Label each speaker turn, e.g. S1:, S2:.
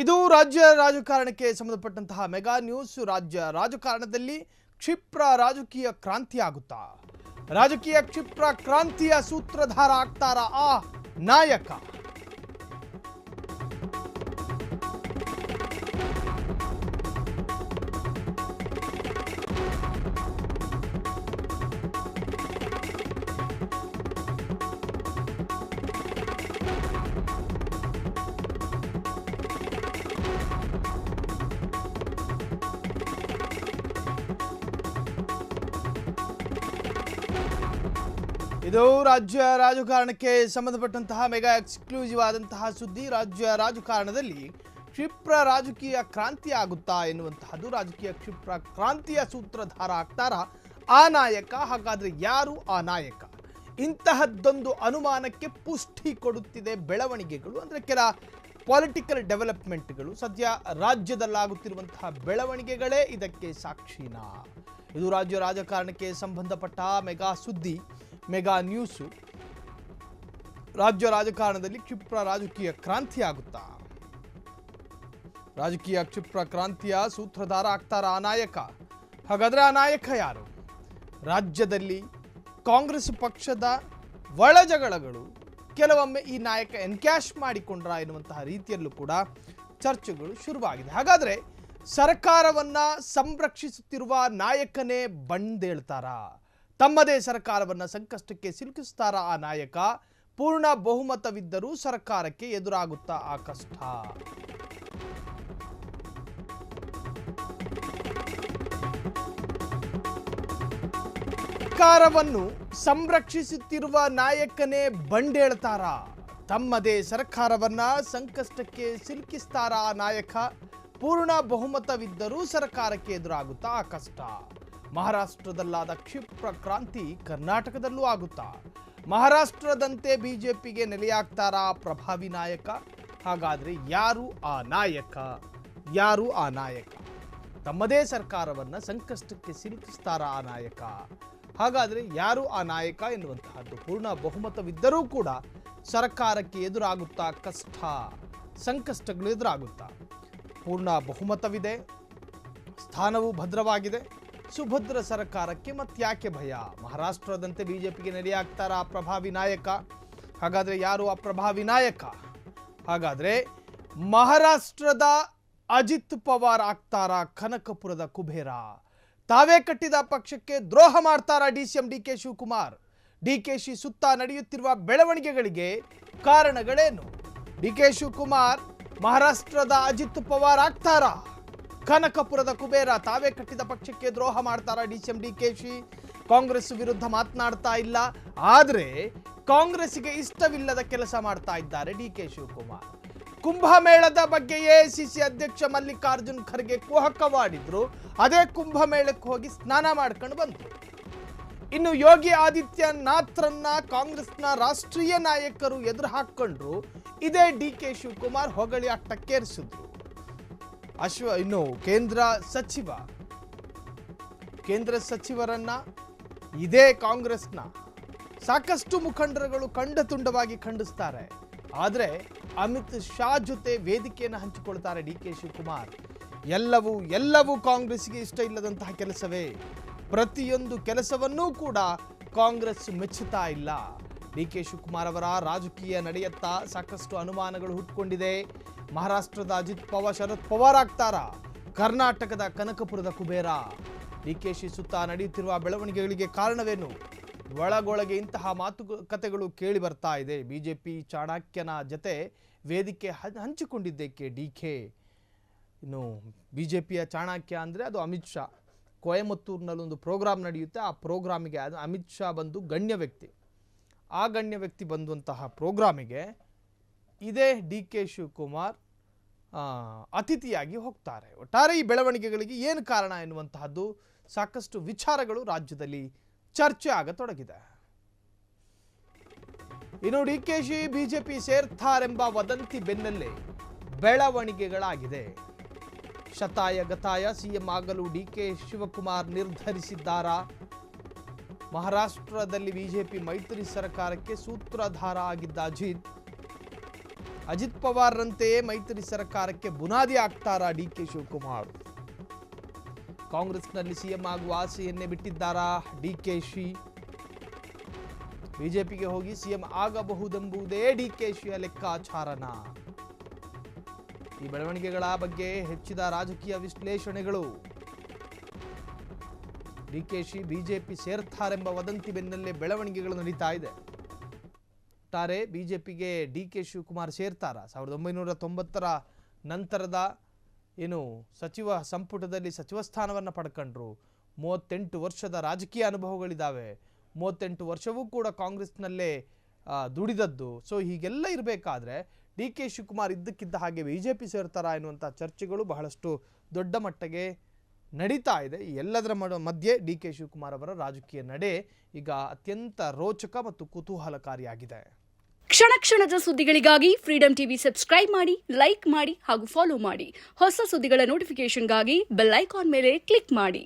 S1: ಇದು ರಾಜ್ಯ ರಾಜಕಾರಣಕ್ಕೆ ಸಂಬಂಧಪಟ್ಟಂತಹ ಮೆಗಾ ನ್ಯೂಸ್. ರಾಜ್ಯ ರಾಜಕಾರಣದಲ್ಲಿ ಕ್ಷಿಪ್ರ ರಾಜಕೀಯ ಕ್ರಾಂತಿ ಆಗುತ್ತಾ? ರಾಜಕೀಯ ಕ್ಷಿಪ್ರ ಕ್ರಾಂತಿಯ ಸೂತ್ರಧಾರ ಆಗ್ತಾರ ಆ ನಾಯಕ? ಇದು ರಾಜ್ಯ ರಾಜಕಾರಣಕ್ಕೆ ಸಂಬಂಧಪಟ್ಟಂತಹ ಮೆಗಾ ಎಕ್ಸ್ಕ್ಲೂಸಿವ್ ಆದಂತಹ ಸುದ್ದಿ. ರಾಜ್ಯ ರಾಜಕಾರಣದಲ್ಲಿ ಕ್ಷಿಪ್ರ ರಾಜಕೀಯ ಕ್ರಾಂತಿ ಆಗುತ್ತಾ ಎನ್ನುವಂತಹದ್ದು. ರಾಜಕೀಯ ಕ್ಷಿಪ್ರ ಕ್ರಾಂತಿಯ ಸೂತ್ರಧಾರ ಆಗ್ತಾರ ಆ ನಾಯಕ? ಹಾಗಾದ್ರೆ ಯಾರು ಆ ನಾಯಕ? ಇಂತಹದ್ದೊಂದು ಅನುಮಾನಕ್ಕೆ ಪುಷ್ಟಿ ಕೊಡುತ್ತಿದೆ ಬೆಳವಣಿಗೆಗಳು. ಅಂದ್ರೆ ಕೆಲ ಪೊಲಿಟಿಕಲ್ ಡೆವಲಪ್ಮೆಂಟ್ಗಳು, ಸದ್ಯ ರಾಜ್ಯದಲ್ಲಾಗುತ್ತಿರುವಂತಹ ಬೆಳವಣಿಗೆಗಳೇ ಇದಕ್ಕೆ ಸಾಕ್ಷಿನಾ? ಇದು ರಾಜ್ಯ ರಾಜಕಾರಣಕ್ಕೆ ಸಂಬಂಧಪಟ್ಟ ಮೆಗಾ ಸುದ್ದಿ, ಮೆಗಾ ನ್ಯೂಸು. ರಾಜ್ಯ ರಾಜಕಾರಣದಲ್ಲಿ ಕ್ಷಿಪ್ರ ರಾಜಕೀಯ ಕ್ರಾಂತಿ ಆಗುತ್ತಾ? ರಾಜಕೀಯ ಕ್ಷಿಪ್ರ ಕ್ರಾಂತಿಯ ಸೂತ್ರಧಾರ ಆಗ್ತಾರ ಆ ನಾಯಕ? ಹಾಗಾದ್ರೆ ಆ ನಾಯಕ ಯಾರು? ರಾಜ್ಯದಲ್ಲಿ ಕಾಂಗ್ರೆಸ್ ಪಕ್ಷದ ಒಳಜಗಳಗಳು ಕೆಲವೊಮ್ಮೆ ಈ ನಾಯಕ ಎನ್ಕ್ಯಾಶ್ ಮಾಡಿಕೊಂಡ್ರ ಎನ್ನುವಂತಹ ರೀತಿಯಲ್ಲೂ ಕೂಡ ಚರ್ಚೆಗಳು ಶುರುವಾಗಿದೆ. ಹಾಗಾದ್ರೆ ಸರ್ಕಾರವನ್ನ ಸಂರಕ್ಷಿಸುತ್ತಿರುವ ನಾಯಕನೇ ಬಂದೇಳ್ತಾರ? ತಮ್ಮದೇ ಸರ್ಕಾರವನ್ನ ಸಂಕಷ್ಟಕ್ಕೆ ಸಿಲುಕಿಸ್ತಾರ ಆ ನಾಯಕ? ಪೂರ್ಣ ಬಹುಮತವಿದ್ದರೂ ಸರ್ಕಾರಕ್ಕೆ ಎದುರಾಗುತ್ತಾ ಆ ಕಷ್ಟ? ಸರ್ಕಾರವನ್ನು ಸಂರಕ್ಷಿಸುತ್ತಿರುವ ನಾಯಕನೇ ಬಂಡೇಳ್ತಾರ? ತಮ್ಮದೇ ಸರ್ಕಾರವನ್ನ ಸಂಕಷ್ಟಕ್ಕೆ ಸಿಲುಕಿಸ್ತಾರ ಆ ನಾಯಕ? ಪೂರ್ಣ ಬಹುಮತವಿದ್ದರೂ ಸರ್ಕಾರಕ್ಕೆ ಎದುರಾಗುತ್ತಾ ಆ ಕಷ್ಟ? ಮಹಾರಾಷ್ಟ್ರದಲ್ಲಾದ ಕ್ಷಿಪ್ರ ಕ್ರಾಂತಿ ಕರ್ನಾಟಕದಲ್ಲೂ ಆಗುತ್ತಾ? ಮಹಾರಾಷ್ಟ್ರದಂತೆ ಬಿಜೆಪಿಗೆ ನೆಲೆಯಾಗ್ತಾರ ಪ್ರಭಾವಿ ನಾಯಕ? ಹಾಗಾದ್ರೆ ಯಾರು ಆ ನಾಯಕ? ಯಾರು ಆ ನಾಯಕ? ತಮ್ಮದೇ ಸರ್ಕಾರವನ್ನ ಸಂಕಷ್ಟಕ್ಕೆ ಸಿಲುಕಿಸ್ತಾರ ಆ ನಾಯಕ? ಹಾಗಾದ್ರೆ ಯಾರು ಆ ನಾಯಕ ಎನ್ನುವಂತಹದ್ದು. ಪೂರ್ಣ ಬಹುಮತವಿದ್ದರೂ ಕೂಡ ಸರ್ಕಾರಕ್ಕೆ ಎದುರಾಗುತ್ತಾ ಕಷ್ಟ, ಸಂಕಷ್ಟಗಳು ಎದುರಾಗುತ್ತಾ? ಪೂರ್ಣ ಬಹುಮತವಿದೆ, ಸ್ಥಾನವು ಭದ್ರವಾಗಿದೆ, ಸುಭದ್ರ ಸರ್ಕಾರಕ್ಕೆ ಮತ್ಯಾಕೆ ಭಯ? ಮಹಾರಾಷ್ಟ್ರದಂತೆ ಬಿಜೆಪಿಗೆ ನೆಲೆಯಾಗ್ತಾರ ಆ ಪ್ರಭಾವಿ ನಾಯಕ? ಹಾಗಾದ್ರೆ ಯಾರು ಆ ಪ್ರಭಾವಿ ನಾಯಕ? ಹಾಗಾದ್ರೆ ಮಹಾರಾಷ್ಟ್ರದ ಅಜಿತ್ ಪವಾರ್ ಆಗ್ತಾರ ಕನಕಪುರದ ಕುಬೇರ? ತಾವೇ ಕಟ್ಟಿದ ಪಕ್ಷಕ್ಕೆ ದ್ರೋಹ ಮಾಡ್ತಾರ ಡಿಸಿಎಂ ಡಿಕೆ ಶಿವಕುಮಾರ್? ಡಿಕೆಶಿ ಸುತ್ತ ನಡೆಯುತ್ತಿರುವ ಬೆಳವಣಿಗೆಗಳಿಗೆ ಕಾರಣಗಳೇನು? ಡಿಕೆ ಶಿವಕುಮಾರ್ ಮಹಾರಾಷ್ಟ್ರದ ಅಜಿತ್ ಪವಾರ್ ಆಗ್ತಾರ ಕನಕಪುರದ ಕುಬೇರ? ತಾವೇ ಕಟ್ಟಿದ ಪಕ್ಷಕ್ಕೆ ದ್ರೋಹ ಮಾಡ್ತಾರ ಡಿಸಿಎಂ ಡಿಕೆಶಿ? ಕಾಂಗ್ರೆಸ್ ವಿರುದ್ಧ ಮಾತನಾಡ್ತಾ ಇಲ್ಲ, ಆದ್ರೆ ಕಾಂಗ್ರೆಸ್ಗೆ ಇಷ್ಟವಿಲ್ಲದ ಕೆಲಸ ಮಾಡ್ತಾ ಇದ್ದಾರೆ ಡಿಕೆ ಶಿವಕುಮಾರ್. ಕುಂಭಮೇಳದ ಬಗ್ಗೆ ಎಐಸಿಸಿ ಅಧ್ಯಕ್ಷ ಮಲ್ಲಿಕಾರ್ಜುನ್ ಖರ್ಗೆ ಕುಹಕವಾಡಿದ್ರು. ಅದೇ ಕುಂಭಮೇಳಕ್ಕೆ ಹೋಗಿ ಸ್ನಾನ ಮಾಡ್ಕೊಂಡು ಬಂದ್ರು. ಇನ್ನು ಯೋಗಿ ಆದಿತ್ಯನಾಥ್ರನ್ನ ಕಾಂಗ್ರೆಸ್ನ ರಾಷ್ಟ್ರೀಯ ನಾಯಕರು ಎದುರು ಹಾಕೊಂಡ್ರು. ಇದೇ ಡಿಕೆ ಶಿವಕುಮಾರ್ ಹೊಗಳಿ ಅಟ್ಟಕ್ಕೇರಿಸಿದ್ರು. ಇನ್ನು ಕೇಂದ್ರ ಸಚಿವರನ್ನ ಇದೇ ಕಾಂಗ್ರೆಸ್ನ ಸಾಕಷ್ಟು ಮುಖಂಡರುಗಳು ತುಂಡವಾಗಿ ಖಂಡಿಸ್ತಾರೆ. ಆದರೆ ಅಮಿತ್ ಶಾ ಜೊತೆ ವೇದಿಕೆಯನ್ನು ಹಂಚಿಕೊಳ್ತಾರೆ ಡಿಕೆ ಶಿವಕುಮಾರ್. ಎಲ್ಲವೂ ಕಾಂಗ್ರೆಸ್ಗೆ ಇಷ್ಟ ಇಲ್ಲದಂತಹ ಕೆಲಸವೇ. ಪ್ರತಿಯೊಂದು ಕೆಲಸವನ್ನೂ ಕೂಡ ಕಾಂಗ್ರೆಸ್ ಮೆಚ್ಚುತ್ತಾ ಇಲ್ಲ. ಡಿಕೆ ಶಿವಕುಮಾರ್ ಅವರ ರಾಜಕೀಯ ನಡೆಯತ್ತ ಸಾಕಷ್ಟು ಅನುಮಾನಗಳು ಹುಟ್ಟುಕೊಂಡಿದೆ. ಮಹಾರಾಷ್ಟ್ರದ ಅಜಿತ್ ಪವಾರ್ ಶರದ್ ಪವಾರ್ ಆಗ್ತಾರ ಕರ್ನಾಟಕದ ಕನಕಪುರದ ಕುಬೇರ? ಡಿಕೆಶಿ ಸುತ್ತ ನಡೆಯುತ್ತಿರುವ ಬೆಳವಣಿಗೆಗಳಿಗೆ ಕಾರಣವೇನು? ಒಳಗೊಳಗೆ ಇಂತಹ ಮಾತುಕತೆಗಳು ಕೇಳಿ ಬರ್ತಾ ಇದೆ. ಬಿಜೆಪಿ ಚಾಣಕ್ಯನ ಜತೆ ವೇದಿಕೆ ಹಂಚಿಕೊಂಡಿದ್ದಕ್ಕೆ ಡಿಕೆ. ಇನ್ನು ಬಿಜೆಪಿಯ ಚಾಣಕ್ಯ ಅಂದರೆ ಅದು ಅಮಿತ್ ಶಾ. ಕೊಯಮತ್ತೂರಿನಲ್ಲಿ ಒಂದು ಪ್ರೋಗ್ರಾಮ್ ನಡೆಯುತ್ತೆ. ಆ ಪ್ರೋಗ್ರಾಮಿಗೆ ಅದು ಅಮಿತ್ ಶಾ ಬಂದು ಗಣ್ಯ ವ್ಯಕ್ತಿ. ಆ ಗಣ್ಯ ವ್ಯಕ್ತಿ ಬಂದಂತಹ ಪ್ರೋಗ್ರಾಮಿಗೆ ಇದೇ ಡಿಕೆ ಶಿವಕುಮಾರ್ ಅತಿಥಿಯಾಗಿ ಹೋಗ್ತಾರೆ. ಒಟ್ಟಾರೆ ಈ ಬೆಳವಣಿಗೆಗಳಿಗೆ ಏನು ಕಾರಣ ಎನ್ನುವಂತಹದ್ದು ಸಾಕಷ್ಟು ವಿಚಾರಗಳು ರಾಜ್ಯದಲ್ಲಿ ಚರ್ಚೆ ಆಗತೊಡಗಿದೆ. ಇನ್ನು ಡಿಕೆಶಿ ಬಿಜೆಪಿ ಸೇರ್ತಾರೆಂಬ ವದಂತಿ ಬೆನ್ನಲ್ಲೇ ಬೆಳವಣಿಗೆಗಳಾಗಿದೆ. ಶತಾಯ ಗತಾಯ ಸಿಎಂ ಆಗಲು ಡಿಕೆ ಶಿವಕುಮಾರ್ ನಿರ್ಧರಿಸಿದ್ದಾರಾ? ಮಹಾರಾಷ್ಟ್ರದಲ್ಲಿ ಬಿಜೆಪಿ ಮೈತ್ರಿ ಸರ್ಕಾರಕ್ಕೆ ಸೂತ್ರಧಾರ ಆಗಿದ್ದ ಅಜಿತ್ ಅಜಿತ್ ಪವಾರ್ರಂತೆಯೇ ಮೈತ್ರಿ ಸರ್ಕಾರಕ್ಕೆ ಬುನಾದಿ ಆಗ್ತಾರಾ ಡಿಕೆ ಶಿವಕುಮಾರ್? ಕಾಂಗ್ರೆಸ್ನಲ್ಲಿ ಸಿಎಂ ಆಗುವ ಆಸೆಯನ್ನೇ ಬಿಟ್ಟಿದ್ದಾರಾ ಡಿಕೆಶಿ? ಬಿಜೆಪಿಗೆ ಹೋಗಿ ಸಿಎಂ ಆಗಬಹುದೆಂಬುದೇ ಡಿಕೆಶಿಯ ಲೆಕ್ಕಾಚಾರನ? ಈ ಬೆಳವಣಿಗೆಗಳ ಬಗ್ಗೆ ಹೆಚ್ಚಿದ ರಾಜಕೀಯ ವಿಶ್ಲೇಷಣೆಗಳು. ಡಿಕೆಶಿ ಬಿಜೆಪಿ ಸೇರ್ತಾರೆಂಬ ವದಂತಿ ಬೆನ್ನಲ್ಲೇ ಬೆಳವಣಿಗೆಗಳು ನಡೀತಾ ಇದೆ. ಒಟ್ಟಾರೆ ಬಿಜೆಪಿಗೆ ಡಿಕೆ ಶಿವಕುಮಾರ್ ಸೇರ್ತಾರ? 1990ರ ನಂತರದ ಏನು ಸಚಿವ ಸಂಪುಟದಲ್ಲಿ ಸಚಿವ ಸ್ಥಾನವನ್ನು ಪಡ್ಕೊಂಡ್ರು. 38 ವರ್ಷದ ರಾಜಕೀಯ ಅನುಭವಗಳಿದ್ದಾವೆ. 38 ವರ್ಷವೂ ಕೂಡ ಕಾಂಗ್ರೆಸ್ನಲ್ಲೇ ದುಡಿದದ್ದು. ಸೊ ಹೀಗೆಲ್ಲ ಇರಬೇಕಾದ್ರೆ ಡಿಕೆ ಶಿವಕುಮಾರ್ ಇದ್ದಕ್ಕಿದ್ದ ಹಾಗೆ ಬಿಜೆಪಿ ಸೇರ್ತಾರಾ ಎನ್ನುವಂಥ ಚರ್ಚೆಗಳು ಬಹಳಷ್ಟು ದೊಡ್ಡ ಮಟ್ಟಿಗೆ ನಡೀತಾ ಇದೆ. ಎಲ್ಲದರ ಮಧ್ಯೆ ಡಿಕೆ ಶಿವಕುಮಾರ್ ಅವರ ರಾಜಕೀಯ ನಡೆ ಈಗ ಅತ್ಯಂತ ರೋಚಕ ಮತ್ತು ಕುತೂಹಲಕಾರಿಯಾಗಿದೆ.
S2: ಕ್ಷಣ ಕ್ಷಣದ ಸುದ್ದಿಗಳಿಗಾಗಿ ಫ್ರೀಡಂ ಟಿವಿ ಸಬ್ಸ್ಕ್ರೈಬ್ ಮಾಡಿ, ಲೈಕ್ ಮಾಡಿ ಹಾಗೂ ಫಾಲೋ ಮಾಡಿ. ಹೊಸ ಸುದ್ದಿಗಳ ನೋಟಿಫಿಕೇಶನ್ಗಾಗಿ ಬೆಲ್ ಐಕಾನ್ ಮೇಲೆ ಕ್ಲಿಕ್ ಮಾಡಿ.